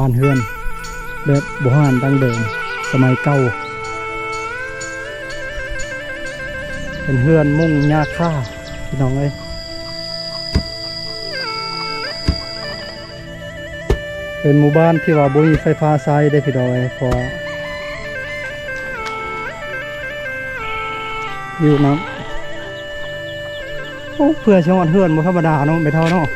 านเฮือนแบบโบราณดั้งเดิมสมัยเก่าเป็นเฮือนมุ่งหญ้าค่าพี่น้องเอ้ยเป็นหมู่บ้านที่ว่าบ่มีไฟฟ้าใช้ได้พี่น้องเอ้ยพออยู่น้ำโอ้เพื่อชาวเฮือนบ่ธรรมดาเนาะไม่เท่าเนาะ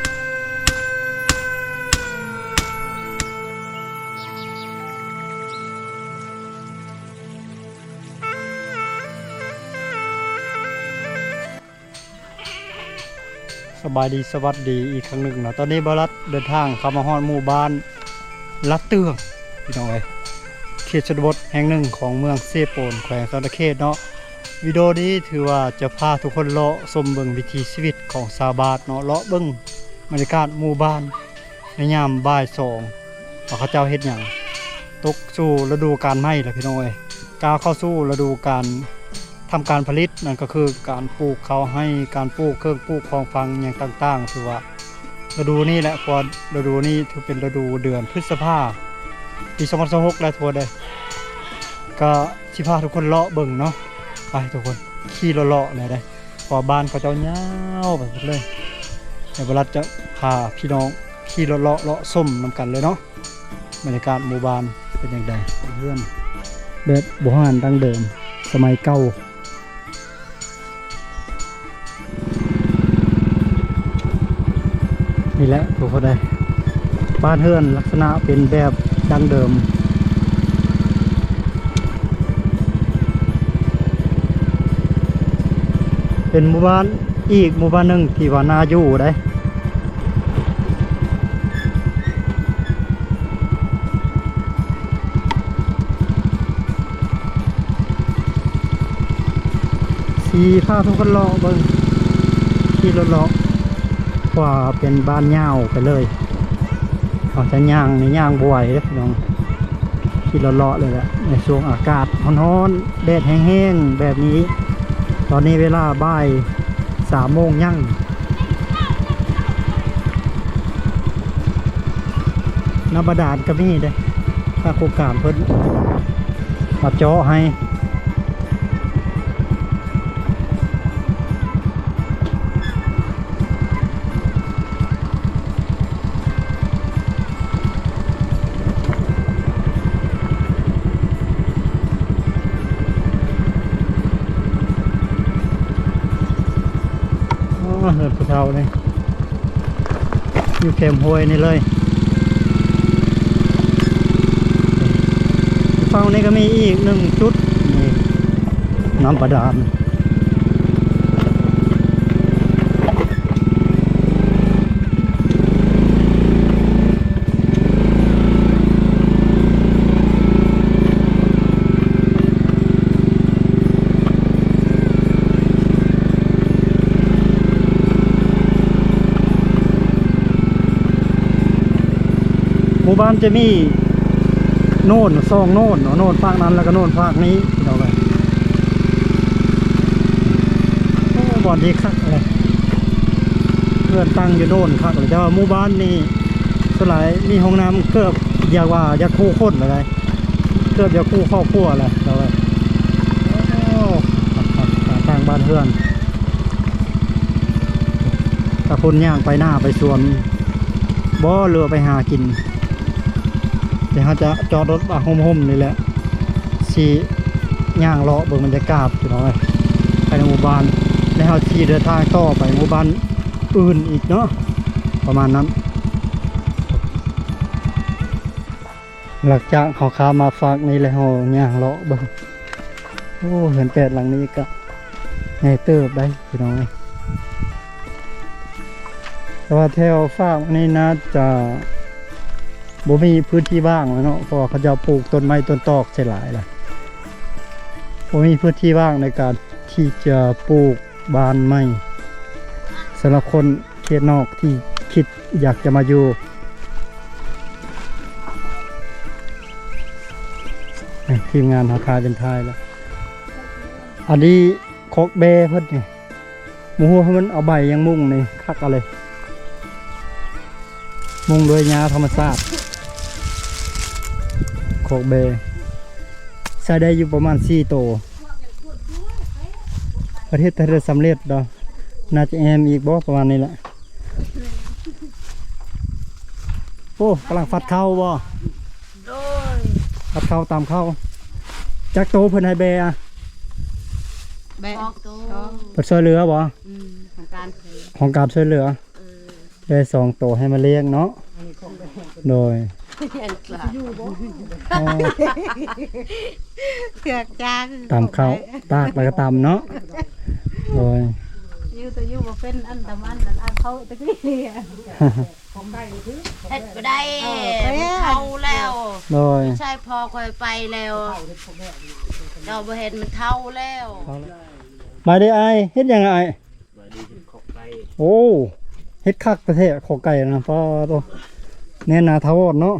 สบายดีสวัสดีอีกครั้งหนึ่งเนาะตอนนี้บรัดเดินทางเข้ามาฮอดหมู่บ้านลัดเตืองพี่น้องเอ้ยเขตชนบทแห่งหนึ่งของเมืองเซโปนแขวงสะเขตเนาะวิดีโอนี้ถือว่าจะพาทุกคนเลาะชมเบิ่งวิถีชีวิตของชาวบ้านเนาะเลาะเบิ่งบรรยากาศหมู่บ้านในยามบ่ายสองว่าเขาเจ้าเฮ็ดหยังตกสู่ฤดูกาลไหม้แล้วพี่น้องเอ้ยก้าวเข้าสู่ฤดูกาลทำการผลิตนั่นก็คือการปลูกเขาให้การปลูกเครื่องปลูกของฟังอย่างต่างๆถือว่าฤดูนี้แหละพอฤดูนี้ถือเป็นฤดูเดือนพฤษภาปี2026แล้วทัวร์ได้ก็สิพาทุกคนเลาะเบิ่งเนาะไปทุกคนขี่เลาะๆเลยได้พอบ้านเขาเจ้ายาวไปหมดเลยเดี๋ยวเวลาจะพาพี่น้องขี่เลาะส้มนำกันเลยเนาะบรรยากาศหมู่บ้านเป็นอย่างไรเพื่อนแบบโบราณดั้งเดิมสมัยเก่านี่แหละทุกคนได้บ้านเฮือนลักษณะเป็นแบบดั้งเดิมเป็นหมู่บ้านอีกหมู่บ้านหนึ่งที่ว่าน่าอยู่ได้สีผ้าทุกคนเลาะเบิ่งที่เลาะกว่าเป็นบ้านยาวไปเลยเขาจะย่างในย่างบวยเลยพี่น้องที่เลาะเลยแหละในช่วงอากาศร้อนๆแดดแห้งๆแบบนี้ตอนนี้เวลาบ่าย3 โมงยั่งน้ำบาดาลก็มีเด้ถ้าโครงการเพิ่นมาเจาะให้เหินภูเขาเลยอยู่แคมป์ห้วยนี่เลยฝั่งนี้ก็มีอีก1 จุดนี่น้ำบาดาลหมู่บ้านจะมีโน่น2 โน่นโน่นภาคนั้นแล้วก็โน่นภาคนี้เราไปโอ้บ่อนดีคักเลยเพื่อนตั้งอยู่โน่นคักเลยแต่ว่าหมู่บ้านนี้สลายมีห้องน้ำเกือบอยากว่าอยากคู่คนอะไรเกือบอยากคู่ครอบครัวอะไรเราไปทางบ้านเพื่อนถ้าคนย่างไปหน้าไปสวนบ่เรือไปหากินเดี๋ยวเขาจะจอดรถมาห่มๆนี่แหละสีย่างเลาะเบิ่งบรรยากาศอยู่หน่อยไปในหมู่บ้านแล้วเขาขี่เดินทางต่อไปหมู่บ้านอื่นอีกเนาะประมาณนั้นหลังจากเขาข้ามาฝากนี่แล้วย่างเลาะเบิ่งโอ้เห็น8 หลังนี้ก็ไงเติบได้พี่น้องแต่ว่าแถวฝากนี่นะจะบ่มีพื้นที่ว่างเนาะเพราะเขาจะปลูกต้นไม้ต้นตอกใช่หลายล่ะบ่มีพื้นที่ว่างในการที่จะปลูกบ้านใหม่สำหรับคนเขตนอกที่คิดอยากจะมาอยู่ทีมงานหาคาเป็นทายแล้วอันนี้คอกเบเพิ่นนี่หมูหัวมันเอาใบยังมุ่งนี่คักอะไรมุ่งโดยหญ้าธรรมชาติ โคกเบใช้ได้อยู่ประมาณ4โตวประเทศไทยสำเร็จดอกน่าจะแอมอีกบ่ประมาณนี้แหละโอ้กำลังฟัดเข้าบ่ฟัดเข้าตามเข้าจักโตเพิ่นให้เบอะ แบะ เพิ่นช่วยเหลือบ่ ของการเคย ของการช่วยเหลือได้2โตวให้มาเลี้ยงเนาะโดย เห็นกลับ อ๋อ เกือกจาง ตามเข้าตากแล้วก็ตำเนาะโดย อยู่ตัวอยู่บ่เป็นอันตะมันอันเขาตะกี้เนี่ย เฮ็ดบ่ได้เข้าแล้ว โดย ใช่พอค่อยไปแล้วเราบ่เห็นมันเท่าแล้ว มาได้ไอายเฮ็ดยังไงโอ้เฮ็ดคักประเทศขอไก่นะพ่อตัวแน่นาทาวดเนาะ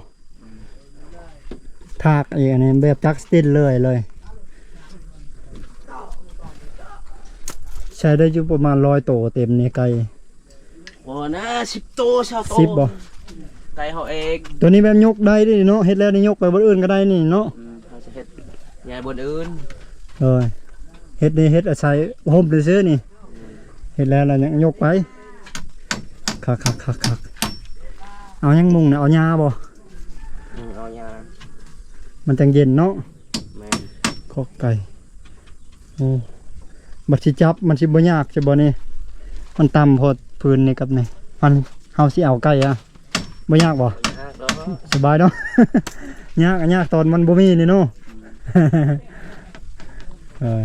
ถากอีกอันนี้แบบจักสตินเลยใช้ได้อยู่ประมาณ100โตเต็มนี่ไก่ โอ้นะ10ตัวชาวโต 10บ่ ไก่เขาเอง ตัวนี้แบบยกได้ดิเนาะเฮ็ดแล้วนี่ยกไปบนอื่นก็ได้นี่เนาะ เขาจะเฮ็ดใหญ่บนอื่น เออเฮ็ดนี่เฮ็ดอาศัยโฮมซื้อๆนี่เฮ็ดแล้วยังยกไปคักเอายังมุงเนี่ยเอาหญ้าบ่ เอายา มันจังเย็นเนาะ แม่น ขอกไก่โอ้บัดสิจับมันสิบ่ยากใช่บ่นี่มันต่ำโพดพื้นนี่กับนี่มันเฮาสิเอาไก่อะบ่ยากบ่ ยากดอก สบายเนาะ ยากตอนมันบ่มีนี่เนาะ เออ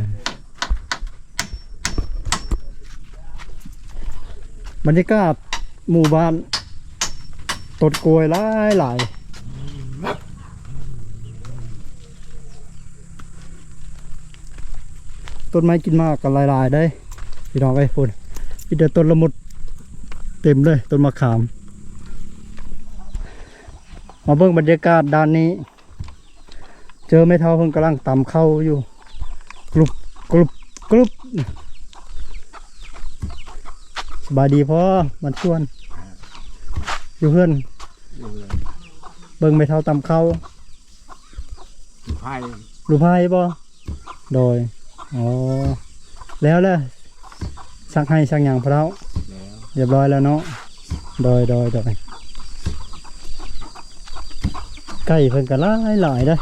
บรรยากาศหมู่บ้านต้นกล้วยหลายต้นไม้กินมากกันหลายได้พี่น้องไอ้พุ่นมีแต่ต้นละมุดเต็มเลยต้นมะขามมาเบิ่งบรรยากาศด้านนี้ เจอแม่เฒ่าเพิ่งกำลังตำข้าวอยู่กรุบสบายดีพ่อมันชวนอยู่เพื่อนเบิ่งแม่เฒ่าตำข้าว ไผ่ รูปไพ่บ่โดยอ๋อแล้วสักให้สักอย่างพอแล้ว แล้ว เรียบร้อยแล้วเนาะโดยไก่เพิ่นกันหลายได้อ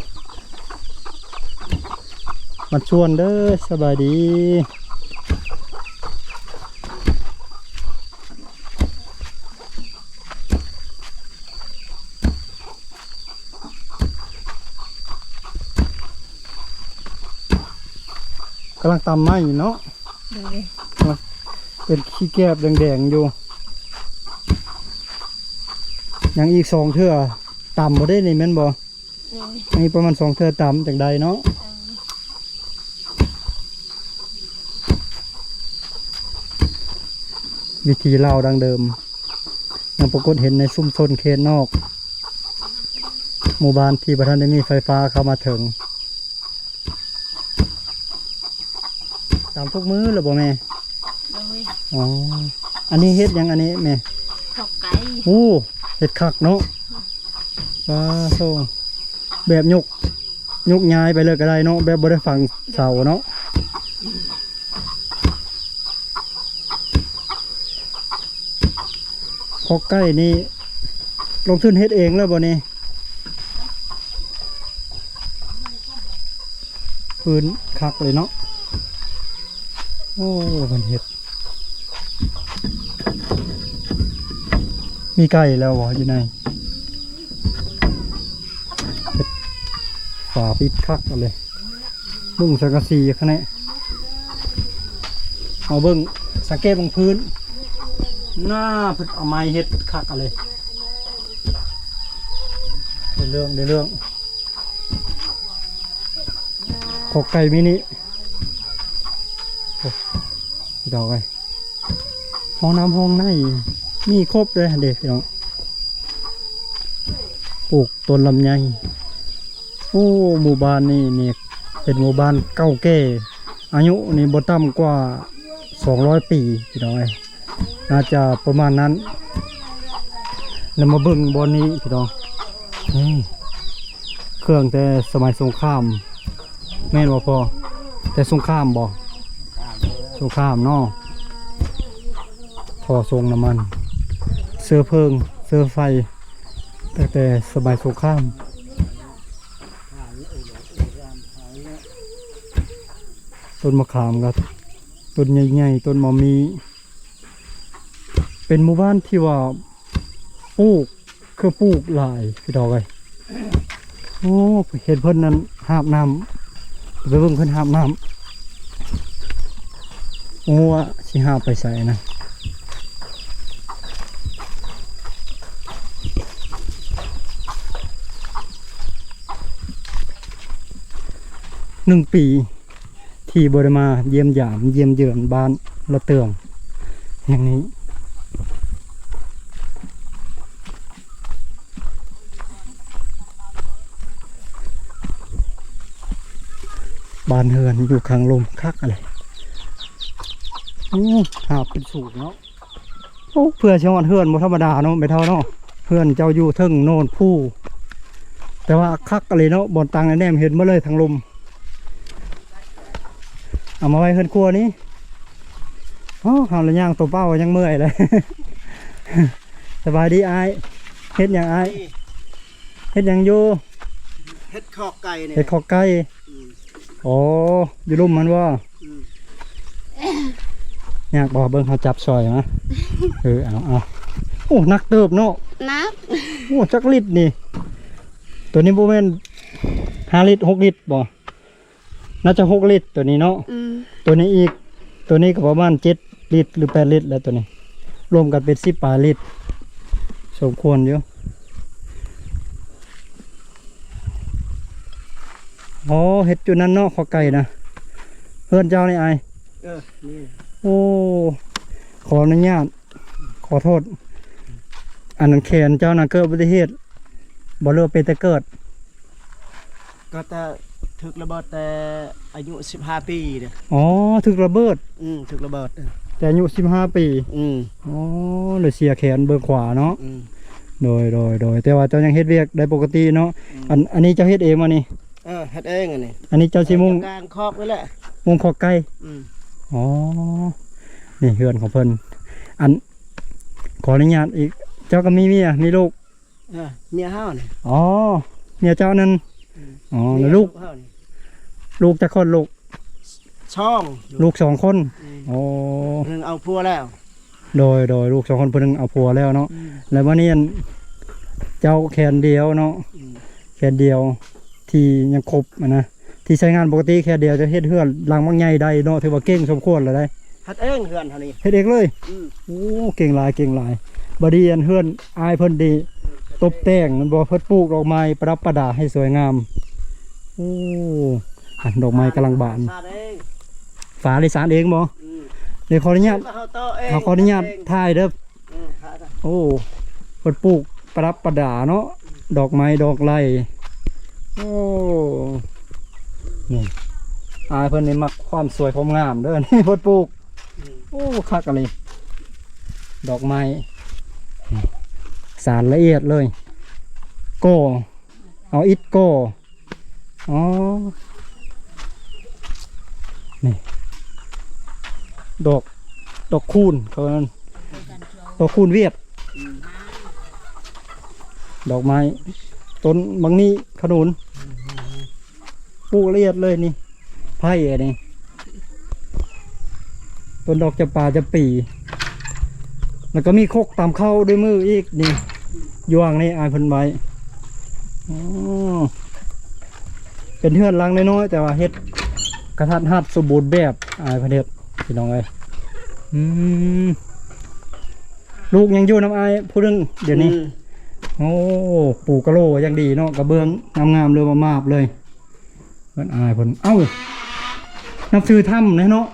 มาชวนเด้อสบายดีกำลังตำไม้อยู่เนาะเป็นขี้แกบแดงๆอยู่ยังอีก2เทื่อตำบ่ได้นี่แม่นบ่มีประมาณ2เทื่อตำจากใดเนาะวิธีเล่าดังเดิมยังปรากฏเห็นในซุ้มชนเขตนอกหมู่บ้านที่ประธานได้มีไฟฟ้าเข้ามาถึงตามทุกมื้อหรือบ่แม่ โดย อ๋ออันนี้เฮ็ดหยังอันนี้แม่ ขอกไก่ โอ้เห็ดคักเนาะว้าโซแบบยกย้ายไปเลยก็ได้เนาะแบบบ่ได้ฝังเสาเนาะขอกไก่นี่ลงทุนเฮ็ดเองแล้วบ่นี่พื้นคักเลยเนาะโอ้มันเฮ็ดมีไก่แล้วบ่อยู่ในฝาปิดคักเอาเลยบุ้งสังกะสีข้างในเอาเบิ่งสังเกตบนพื้นหน้าเพิ่นเอาไม้เฮ็ดคักเอาเลยได้เรื่องขอกไก่มินิโอ้ดอกไอ้ห้องน้ำห้องในมีครบเลยเด็กพี่น้องปลูกต้นลำไยโอ้หมู่บ้านนี่เป็นหมู่บ้านเก่าแก่อายุนี่บ่ต่ำกว่า200 ปีพี่น้องน่าจะประมาณนั้นแล้วมาเบิ่งบอนนี้พี่น้องนี่ เครื่องแต่สมัยสงครามแม่นบ่พอแต่สงครามบ่สงครามเนาะท่อส่งน้ำมันเสื้อเพลิงเสื้อไฟแต่สมัยสงครามต้นมะขามครับต้นใหญ่ๆต้นมะมีเป็นหมู่บ้านที่ว่าปลูกคือปลูกหลายพี่ดอกเลยโอ้เห็นเพิ่นนั้นหาบน้ำไปเบิ่งเพิ่นหาบน้ำโอ้ว่าสิหาบไปใส่นะ1 ปีที่บริมาเยี่ยมยามเยี่ยมเยือนบ้านละเตืองอย่างนี้บ้านเฮือนอยู่ข้างลมคักอะไรโอ้หาบเป็นสูตรเนาะโอ้เพื่อชาวบ้านเฮือนบ่ธรรมดาเนาะไม่เท่าเนาะเฮือนเจ้าอยู่เทิงโน่นผู้แต่ว่าคักอะไรเนาะบ่อนตังแน่ๆเห็นมาเลยทางลมเอามาไว้เฮือนครัวนี้อ๋อหาละย่างตัวเป้ายังเมื่อยเลย สบายดีอ้ายเฮ็ดหยังอ้ายเฮ็ดหยังอยู่ เฮ็ดคอกไก่เนี่ย เฮ็ดข้าวไก่อ๋ออยู่ลุ่มมันว่าอยากบอกเบิ่งเขาจับซอยมะเอาโอ้นักเติบเนาะ นัก โอ้จักลิตรนี่ตัวนี้โบแมน5 ลิตร 6 ลิตรบ่น่าจะ6 ลิตรตัวนี้เนาะตัวนี้อีกตัวนี้ก็ประมาณ7 ลิตรหรือ8 ลิตรแล้วตัวนี้รวมกันเป็น10 ปาลิตรสมควรอยู่อ๋อเห็ดจุดนั้นเนาะขอไก่นะเพื่อนเจ้านี่ไอ นี่ โอ้ขออนุญาตขอโทษอันนั้นแขนเจ้านะเกิดอุบัติเหตุบ่เลือกเป็นแต่เกิด ก็แต่ถึกระเบิดแต่อายุ15 ปีเนี่ย อ๋อถึกระเบิด ถึกระเบิด แต่อายุ15 ปี อ๋อเลยเสียแขนเบื้องขวาเนาะโดยแต่ว่าเจ้ายังเฮ็ดเวียกได้ปกติเนาะอันนี้เจ้าเฮ็ดเองมานี่ เฮ็ดเองอันนี้ อันนี้เจ้าสิมุ่ง กลางคอกนี่แหละ มุ่งขอไก่อ๋อนี่เฮือนของเพิ่นอันขออนุญาตอีกเจ้าก็มีเมียมีลูก เมียเฮานี่ อ๋อเมียเจ้านั้นอ๋อแล้วลูก เฮานี่ ลูกจะคนลูก ช่อง ลูก2 คนโอ้ หนึ่งเอาพัวแล้ว โดยลูก2 คนเพิ่นเอาผัวแล้วเนาะแล้ววันนี้เจ้าแขนเดียวเนาะแขนเดียวที่ยังครบนะที่ใช้งานปกติแค่เดียวจะเฮ็ดเฮือนหลังบางใหญ่ได้เนาะถือว่าเก่งสมควรเลยได้ เฮ็ดเองเฮือนเท่านี้ เฮ็ดเองเลยโอ้เก่งหลายบ่ดีอันเฮือนอายเพิ่นดีตบแต่งมันบ่เพิ่นปลูกดอกไม้ประดับประดาให้สวยงามโอ้อันดอกไม้กำลังบาน สร้างเอง ฝาได้สารเองบ่เดี๋ยวขออนุญาต เฮาโตเอง ขออนุญาตถ่ายเด้อโอ้เพิ่นปลูกประดับประดาเนาะดอกไม้ดอกไม้โอ้นี่อายเพิ่นนี่มักความสวยความงามเด้อ นี่เพิ่นปลูกโอ้คักอะไรดอกไม้สารละเอียดเลยโก้เอาอิฐโก้อ๋อนี่ดอกคูณเขานั้นดอกคูณเวียดดอกไม้ต้นบางนี้ขนุนปลูกละเอียดเลยนี่ไผ่อันนี้ต้นดอกจำปาจำปีแล้วก็มีโคกตามเข้าด้วยมืออีกนี่ยวงนี่อายเพิ่นไว้อ๋อเป็นเฮือนหลังน้อยๆแต่ว่าเฮ็ดกระทัดหัดสมบูรณ์แบบอายเพิ่นเฮ็ดพี่น้องเอ้ยลูกยังอยู่น้ำอายผู้นึงเดี๋ยวนี้โอ้ปลูกกะโหลยังดีเนาะกระเบื้องงามๆเลยมาบเลยเพิ่นอายเพิ่นเอ้านับซื้อถ้ำเนาะ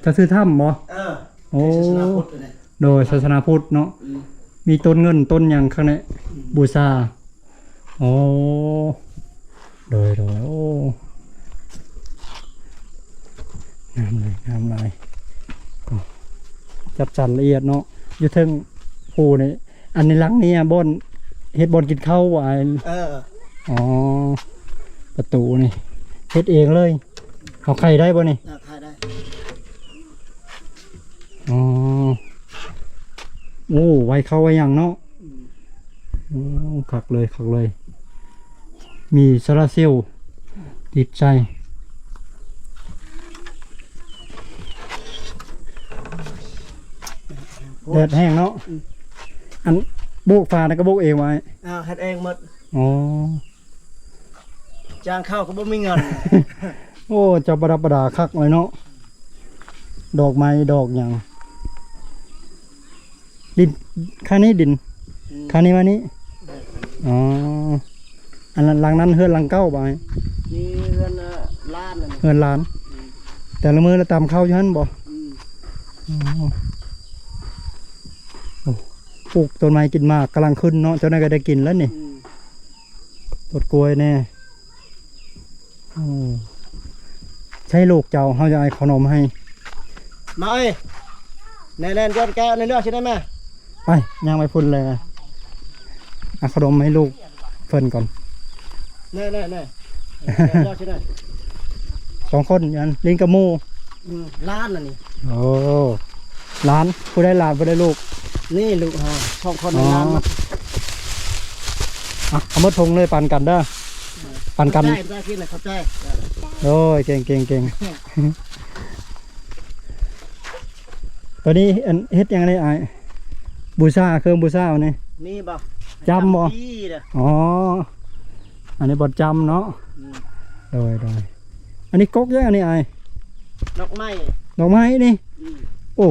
จะซื้อถ้ำบ่โอ้โดยศาสนาพุทธเนาะมีต้นเงินต้นหยังข้างในบูชาโอ้โดยโอ้งามเลยจับจันละเอียดเนาะอยู่เทิงภูนี่อันนี้หลังนี้บ่อนเฮ็ดบ่อนกินข้าวหวานอ๋อ ประตูนี่เฮ็ดเองเลยเอาไข่ได้บ่นี่ ขายได้ อ๋อโอ้ไว้เข้าไว้อย่างเนาะโอ้คักเลยคักเลย มีโซลาร์เซลล์ติดใจแดดแห้งเนาะอันโบกฟ้านะก็โบกเองไว้ เฮ็ดเองหมด อ๋อ จ้างเข้าก็บ่มีเงิน โอ้เจะประดับประดาคักเลยเนาะดอกไม้ดอกอย่างดินค่านี้ดินค่านี้มานี้อ๋ออันนั้นหลังนั้นเฮือนหลังเก้าไป มีเงินล้านนั่น เฮือนล้าน แต่ละมือเราตามเข้าอยู่หั่นบ่ อืม อ๋อโอ้ปลูกต้นไม้กินมากกำลังขึ้นเนาะเจ้านั่นก็ได้กินแล้วนี่ อืม ต้นกล้วยแน่โอ้ใช้ลูกเจ้าเขาจะเอาขนมให้ มาเอ้ยแน่ๆย้อนแก้วในเรื่องใช่ไหม ไปย่างไปพุ่นเลยเอาขนมให้ลูกเฟินก่อน แน่ๆๆย้อนใช่ไหม 2 คนยันลิงกับหมู ล้านน่ะนี่ โอ้หลานผู้ได้หลานผู้ได้ลูก นี่ลูกเฮา2 คนในล้านมา อ่ะเอามาทงเลยปั่นกันเด้อปั่นกัน ได้กินเลยครับได้ โอ้ยเก่งเก่งเก่งตัวนี้อันเฮ็ดยังไงไอ้บูชาเครื่องบูชาเอานี่ นี่บ่ จำบ่ พี่เด้อ อ๋ออันนี้บทจำเนาะ อืม โดยอันนี้ก๊กยังอันนี้ไอ้ ดอกไม้ ดอกไม้นี่ อืม โอ้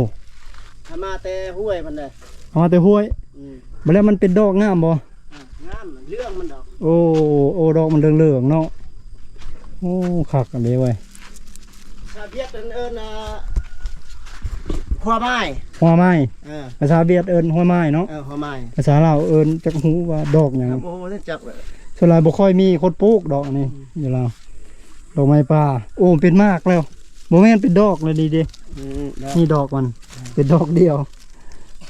ถ้ามาแต่ห้วยมันเลย เอามาแต่ห้วย อืม บ่แล้วมันเป็นดอกงามบ่ งามเรื่องมันดอก โอ้ดอกมันเหลืองๆเนาะโอ้คักอันนี้เว้ย ถ้าเวียดเอิ้นหัวไม้ หัวไม้ เออ ภาษาเวียดเอิ้นหัวไม้เนาะ หัวไม้ ภาษาลาวเอิ้นจักหูว่าดอกหยัง โอ้โหได้จับเลย ส่วนหลายบ่ค่อยมีคนปลูกดอกอันนี้อยู่ลาวดอกไม้ป่าโอ้เป็นมากแล้วบ่แม่นเป็นดอกเลยดีเด้ ได้ นี่ดอกมันเป็นดอกเดียว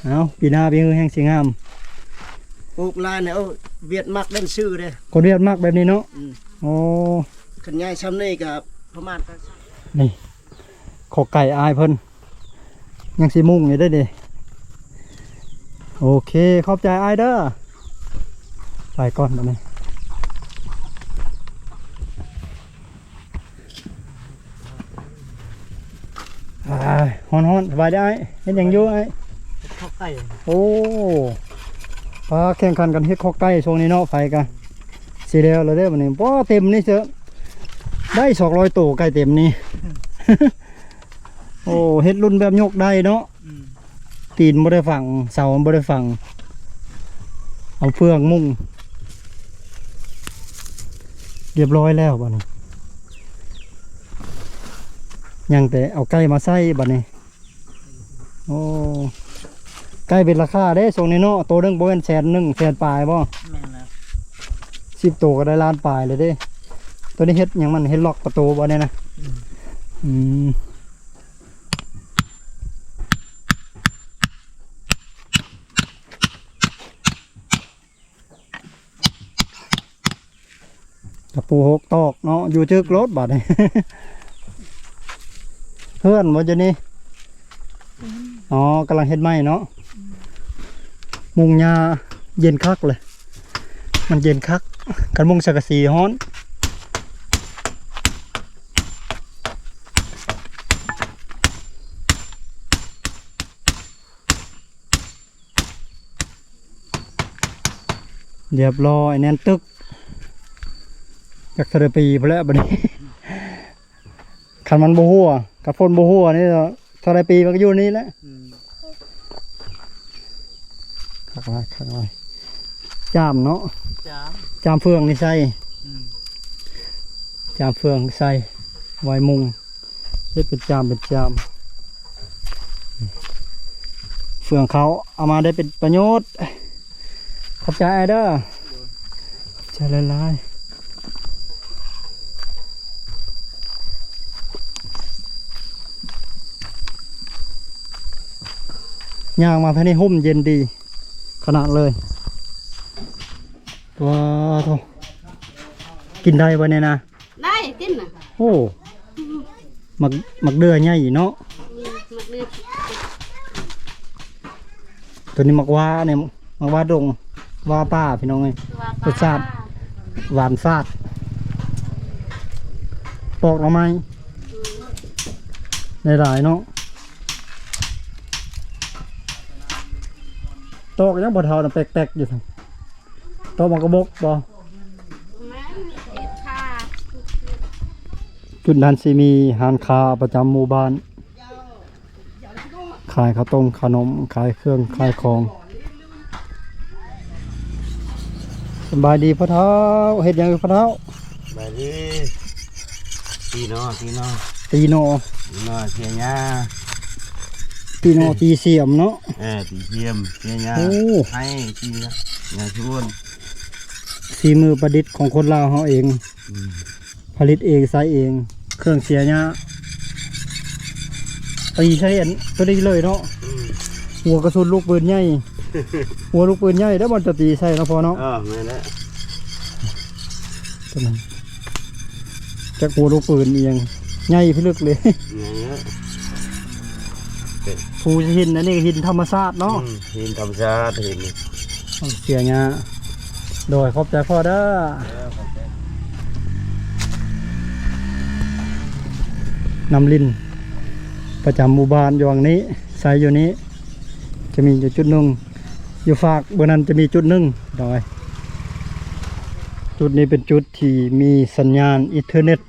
เอาปีหน้าปีฮือแห่งสิงาม ปลูกลายเนี่ยเวียดมักเล่นชื่อเด้ คนเวียดมากแบบนี้เนาะ อืม โอ้ ขันใหญ่ซ้ำนี่กับประมาณกัน นี่ขอไก่อายเพิ่นยังสิมุ่งอยู่ได้ดิโอเคขอบใจอายเด้อไปก่อนบัดนี้ฮ้อนๆสบายได้อ้ายเฮ็ดหยังอยู่อ้าย เข้าใกล้ โอ้ปลาแข่งขันกันเฮ็ดข้อไก่ช่วงนี้เนาะไฟกันสิแล้วแล้วเด้อบัดนี้บ่เต็มนี่เถอะได้200ตัวไก่เต็มนี่ โอ้เฮ็ดรุ่นแบบยกได้เนาะตีนบ่ได้ฝังเสาบ่ได้ฝังเอาเฟืองมุ่งเรียบร้อยแล้วบัดนี้ยังแต่เอาไก่มาใส่บัดนี้โอ้ไก่เป็นราคาเด้ส่งนี้เนาะตัวหนึงบ่แม่น100,000 100,000ปลายบ่ แม่นแล้ว 10ตัวก็ได้ล้านปลายเลยเด้ตัวนี้เฮ็ดหยังมันเฮ็ดล็อกประตูบ่เนี่ยนะอืมตะปู6ตอกเนาะอยู่จึกรถบัดนี้ เพื่อนบ่จะนี่อ๋อกำลังเฮ็ดไม้เนาะมุงหญ้าเย็นคักเลยมันเย็นคักกันมุงสังกะสีฮ้อนเรียบร้อยแน่นตึกจากเทอร์ปีไปแล้วบัดนี้ คันมันบ่หัวกับฝนบ่หัวนี่เท่าไรปีมันก็อยู่นี่แหละคักไว้จามเนาะ จ้า จามเฟืองนี่ใส่จามเฟืองใส่ไว้มุงเฮ็ดเป็นจามเฟืองเขาเอามาได้เป็นประโยชน์ขอบใจไอ้เด้อขอบใจหลายๆย่างมาภายในห่มเย็นดีขนาดเลยว้าว กินได้บ่เนี่ยนะ ได้กินน่ะ โอ้มักเดือใหญ่เนาะ มักเลือด ตัวนี้มักว่าเนี่ยมักว่าดงว่าป้าพี่น้องเอ้ย รสชาติ หวานฟาดปอกหน่อไม้หลายๆเนาะตอกยังบ่เท่าน่ะแปลกๆอยู่ซั่นตอกมันกระบกบ่ แม่เอ็ดค่ะ จุดนั้นสิมีร้านค้าประจำหมู่บ้าน ขายข้าวต้มขนมขายเครื่องขายของสบายดีพ่อเฒ่าเฮ็ดหยังอยู่พ่อเฒ่า ไปดิตีเนาะ ตีโน ตีเนาะเสียหญ้า ตีโนตีเสียมเนาะ ตีเทียมเสียหญ้า โอ้ ให้ตีนะหญ้าชวน สีมือประดิษฐ์ของคนลาวเฮาเอง ผลิตเองใช้เอง เครื่องเสียหญ้าตีใช้อันตัวนี้เลยเนาะหัวกระสุนลูกปืนใหญ่ หัวลูกปืนใหญ่แล้วมันจะตีใส่เนาะพอเนาะ แม่นแล้ว ตัวนั้นจากหัวลูกปืนเอียงใหญ่พิลึกเลย ไงเนาะ ภูหินอันนี้หินธรรมชาติเนาะ เห็นธรรมชาติเห็นนี่ เสียหญ้าโดยขอบใจพ่อเด้อน้ำลินประจำหมู่บ้านอยู่ฝั่งนี้ใส่อยู่นี้ จะมีอยู่จุดหนึ่งอยู่ฝากเบอร์นั้นจะมีจุดหนึ่งดอยจุดนี้เป็นจุดที่มีสัญญาณอินเทอร์เน็ต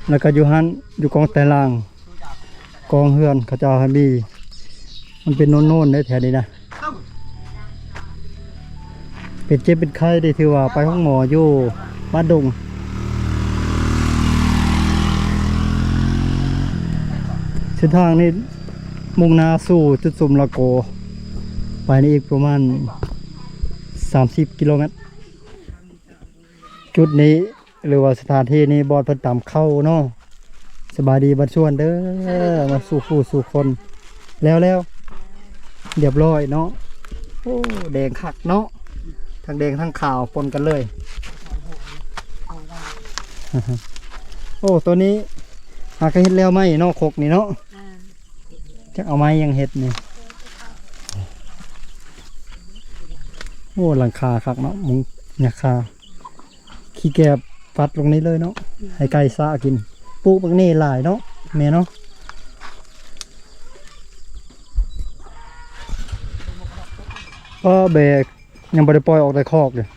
แล้วก็อยู่หันอยู่กองแต่ล่างกองเฮือนเขาเจ้าให้มีมันเป็นโน่นๆได้แถวนี้นะเป็นเจ็บเป็นไข้ได้ถือว่าไปห้องหมออยู่บ้านดงเส้นทางนี้มุ่งหน้าสู่จุดสุ่มละโกไปนี่อีกประมาณ30 กิโลเมตรจุดนี้หรือว่าสถานที่นี้บอดเพิ่นตามเข้าเนาะสบายดีบัดชวนเด้อมาสู่ผู้สู่คนแล้วเรียบร้อยเนาะโอ้แดงคักเนาะทั้งแดงทั้งขาวปนกันเลย โอ้ตัวนี้หากเห็ดแล้วไหมเนาะคกนี่เนาะจะเอาไม้ยังเห็ดนี่โอ้หลังคาคักเนาะมุงหยักคาขี้แกบฟัดลงนี้เลยเนาะให้ไก่ซากินปลูกบางนี่หลายเนาะแม่เนาะก็เบรกยังไม่ได้ปล่อยออกแต่คอกเลย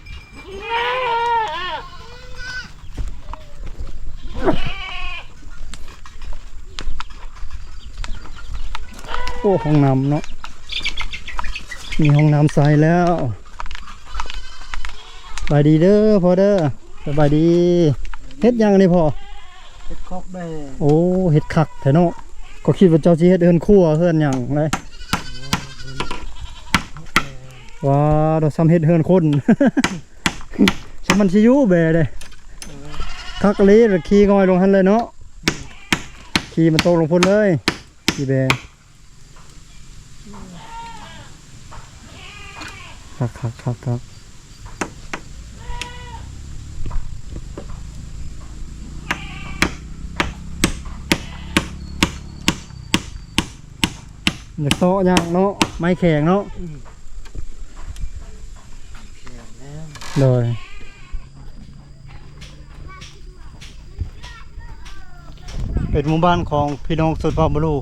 โอ้ห้องน้ำเนาะมีห้องน้ำใสแล้วสบายดีเด้อพ่อเด้อสบายดีเฮ็ดยังนี่พ่อ เฮ็ดคอกแม่ โอ้เฮ็ดคักแท้เนาะก็คิดว่าเจ้าสิเฮ็ดเฮือนครัวเฮือนหยังเลยว้าเราซ้ำเฮ็ดเฮือนคน สมันสิอยู่แบเด้คักเลยขี่งอยลงหั่นเลยเนาะขี่มันตกลงพุ่นเลยขี่แบคักอยากโตะย่างเนาะไม้แข็งเนาะเลยเป็นหมู่บ้านของพี่น้องสุดพาบรู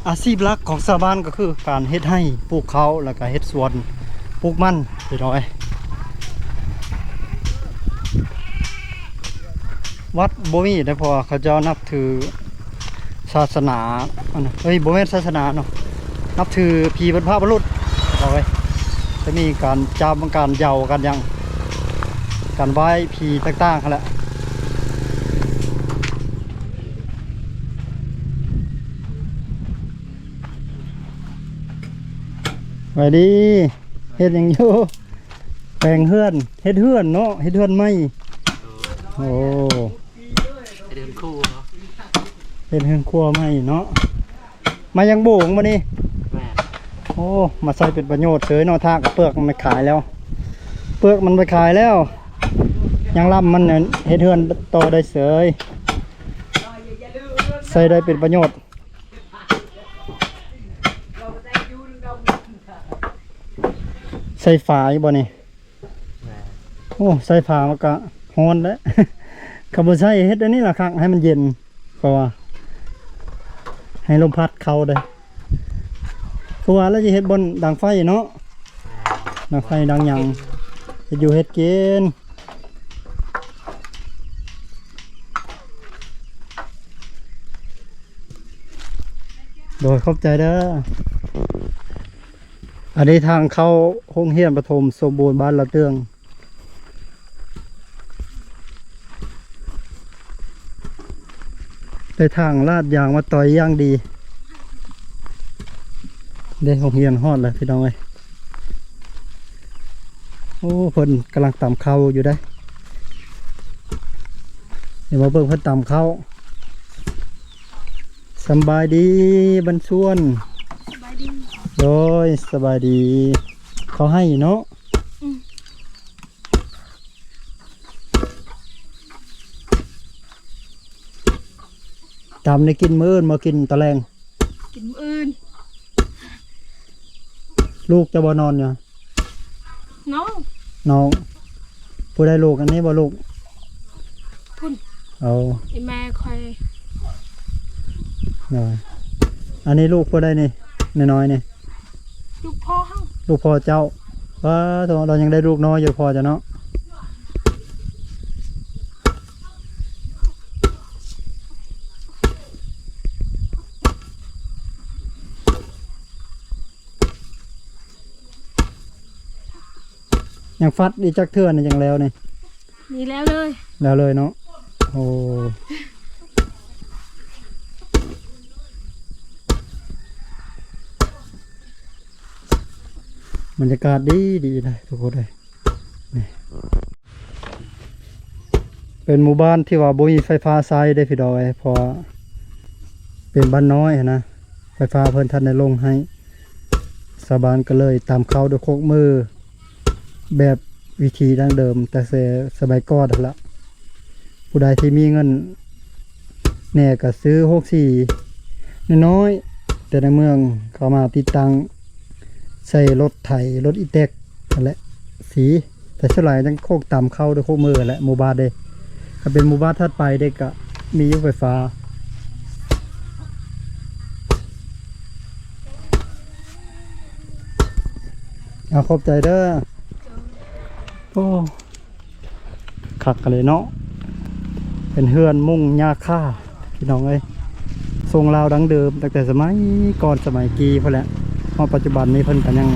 อาชีพหลักของชาวบ้านก็คือการเฮ็ดให้ปลูกข้าวแล้วก็เฮ็ดสวนปลูกมันพี่น้อยวัดบ่มีได้เพราะว่าเขาเจ้านับถือศาสนาอันนั้นเฮ้ยบ่แม่นศาสนาเนาะนับถือผีบรรพบุรุษเอาไว้จะมีการจำการเหยากันยังการไหว้ผีต่างๆกันแหละไปดีเฮ็ดหยังอยู่แปลงเฮือนเฮ็ดเฮือนเนาะเฮ็ดเฮือนไหมโอ้ เดินคู่เหรอ เฮ็ดเฮือนครัวไหมเนาะมายังโบ่งมานี่ แม่ โอ้มาใส่เป็นประโยชน์เฉยเนาะทากกับเปลือกมันไปขายแล้ว เปลือกมันไปขายแล้ว ยังล่ำมันเนี่ยเฮ็ดเฮือนต่อได้เสยใส่ได้เป็นประโยชน์ใส่ฝาอยู่บ่นี่โอ้ใส่ฝามันก็ฮ้อนแล้ว คำว่าใส่เฮ็ดอันนี้ล่ะครับให้มันเย็นก็ว่าให้ลมพัดเข้าได้คือว่าแล้วจะเฮ็ดบนดังไฟเนาะดังไฟดังหยังเฮ็ดอยู่เฮ็ดกินโดยขอบใจเด้ออันนี้ทางเข้าโรงเรียนประถมสมบูรณ์บ้านละเตืองไปทางลาดยางมาต่อยย่างดีได้โรงเรียนฮอดเลยพี่น้องเอ้ยโอ้เพิ่นกำลังตำข้าวอยู่ได้เดี๋ยวมาเบิ่งเพิ่นตำข้าวสบายดีบรรชวนโดยสบายดีเขาให้เนาะตำได้กินมื้อมากินตะแลง กินอื่น ลูกจะบ่นอนอยู่ น้อง น้องผู้ได้ลูกอันนี้บ่ลูก พุ่น เอา ไอแม่คอย หน่อยอันนี้ลูกผู้ได้นี่น้อยๆนี่ ลูกพ่อเฮา ลูกพ่อเจ้าว่าเรายังได้ลูกน้อยอยู่พอจะเนาะยังฟัดอีจักเทื่อนี่ยังแล้วนี่ มีแล้วเลย แล้วเลยเนาะโอ้บรรยากาศดีดีเลยทุกคนเลยนี่เป็นหมู่บ้านที่ว่าบ่มีไฟฟ้าใช้ได้พี่ดอยเพอเป็นบ้านน้อยนะไฟฟ้าเพิ่นทันได้ลงให้ชาวบ้านก็เลยตามเข้าด้วยโคกมือแบบวิธีดั้งเดิมแต่สมัยก่อนนั่นละผู้ใดที่มีเงินแน่ก็ซื้อ64น้อยๆแต่ในเมืองเขามาติดตั้งใส่รถไถรถอีแตกนั่นแหละสีแต่ส่วนใหญ่ต้องโคกตามเข้าด้วยโคกมือแหละหมู่บ้านเด้ก็เป็นหมู่บ้านถัดไปเด็กก็มียุไฟฟ้าเอาขอบใจเด้อโอ้คักกันเลยเนาะเป็นเฮือนมุ่งหญ้าค่าพี่น้องเอ้ยทรงลาวดังเดิมตั้งแต่สมัยก่อนสมัยกีพอแหละพอปัจจุบันนี้เพิ่นก็ยัง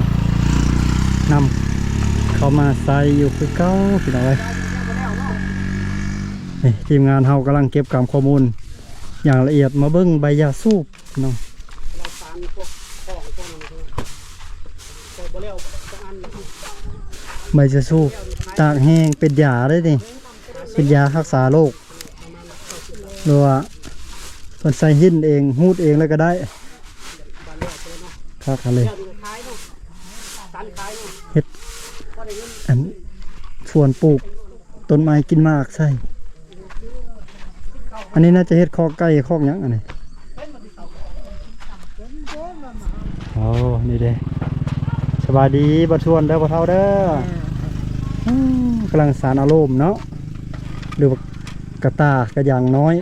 นำเขามาใส่อยู่คือเก่าพี่น้องเอ้ยนี่ทีมงานเฮากำลังเก็บข้อมูลอย่างละเอียดมาเบิ่งใบยาสูบพี่น้องใบจะสูบตากแห้งเป็นยาได้ดิเป็นยารักษาโรคหรือว่าคนใส่หินเองหูดเองแล้วก็ได้ครับเลยเฮ็ดอันส่วนปลูกต้นไม้กินมากใช่อันนี้น่าจะเฮ็ดคอกไก่คอกหยังอันนี้โอ้นี่เด้สบายดีบ่ชวนเด้อบ่เท่าเด้อกำลังสารอารมณ์เนาะหรือว่ากระตากระอย่างน้อย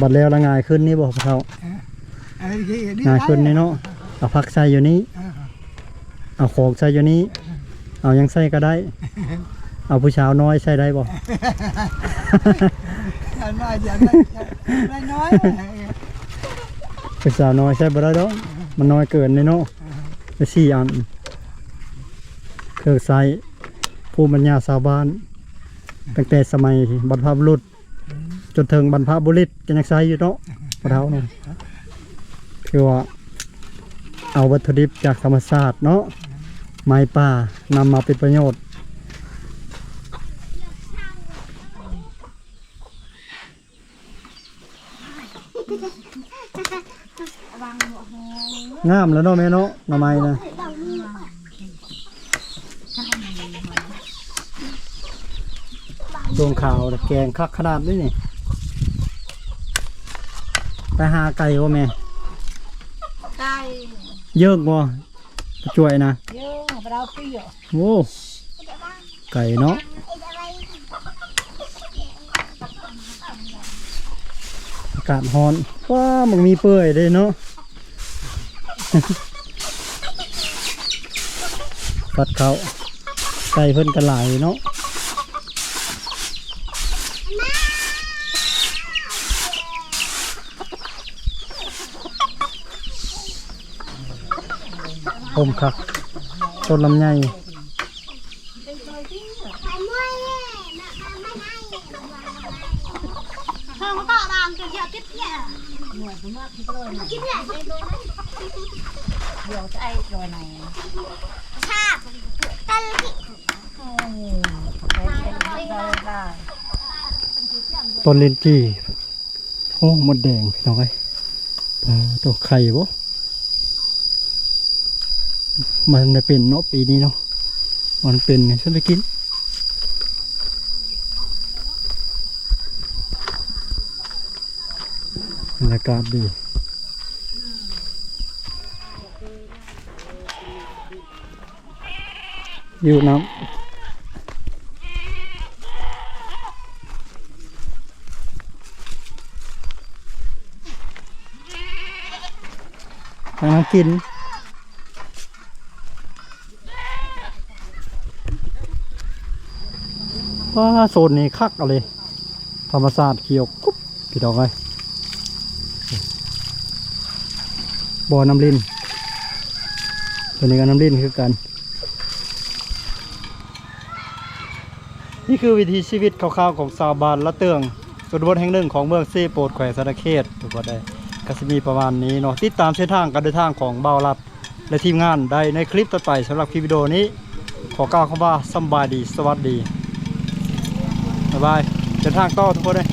บัดแล้วละง่ายขึ้นนี่บ่เท่าง่ายขึ้นนี่เนาะเอาผักใส่อยู่นี้เอาของใส่อยู่นี้เอายังใส่ก็ได้เอาผู้สาวน้อยใส่ได้บ่น้อยผู้สาวน้อยใส่บ่ได้ดอกมันน้อยเกินนี่เนาะไป4 อันเครื่องใส่ภูมิปัญญาชาวบ้านตั้งแต่สมัยบรรพบุรุษจนถึงบรรพบุรุษก็ยังใช้อยู่เนาะพระเท้าเนาะคือว่าเอาวัตถุดิบจากธรรมชาติเนาะไม้ป่านำมาเป็นประโยชน์งามแล้วเนาะแม่เนาะหน่อไม้นะ ลงข่าวแกงคักขนาดนี้นี่ไปหาไก่ว่าแม่ ไก่ เยอะบ่ไปช่วยนะ เยอะเราเปรี้ยว โอ้ไก่เนาะอากาศร้อนว้ามันมีเปื่อยเลยเนาะ ปัดเขาไก่เพิ่นกันหลายเนาะผมครับต้นลำไย Không có bằng cái giờ tiếp nhỉ. Điều tay rồi này. ได้ ต้นเลนจีโอ้หมดแดงพี่น้องเอ้ยตัวไข่บ่มันจะเป็นเนาะปีนี้เนาะมันเป็นไงฉันไปกินบรรยากาศดีอยู่น้ำทางน้ำกินว่าโซนนี้คักเอาเลยธรรมศาสตร์เขียวกุ๊บพี่ดอกเลยบ่อน้ำลิ้นตัวนี้ก็น้ำลิ้นคือกันนี่คือวิถีชีวิตคร่าวๆของชาวบ้านละเตืองส่วนบนแห่งหนึ่งของเมืองเซโปดแขวงสะเขตถูกว่าได้ก็จะมีประมาณนี้เนาะติดตามเส้นทางการเดินทางของเบาลัดและทีมงานได้ในคลิปต่อไปสำหรับคลิปวิดีโอนี้ขอกล่าวคำว่าสำบายดีสวัสดีบ๊ายบายเดินทางต่อทุกคนเลย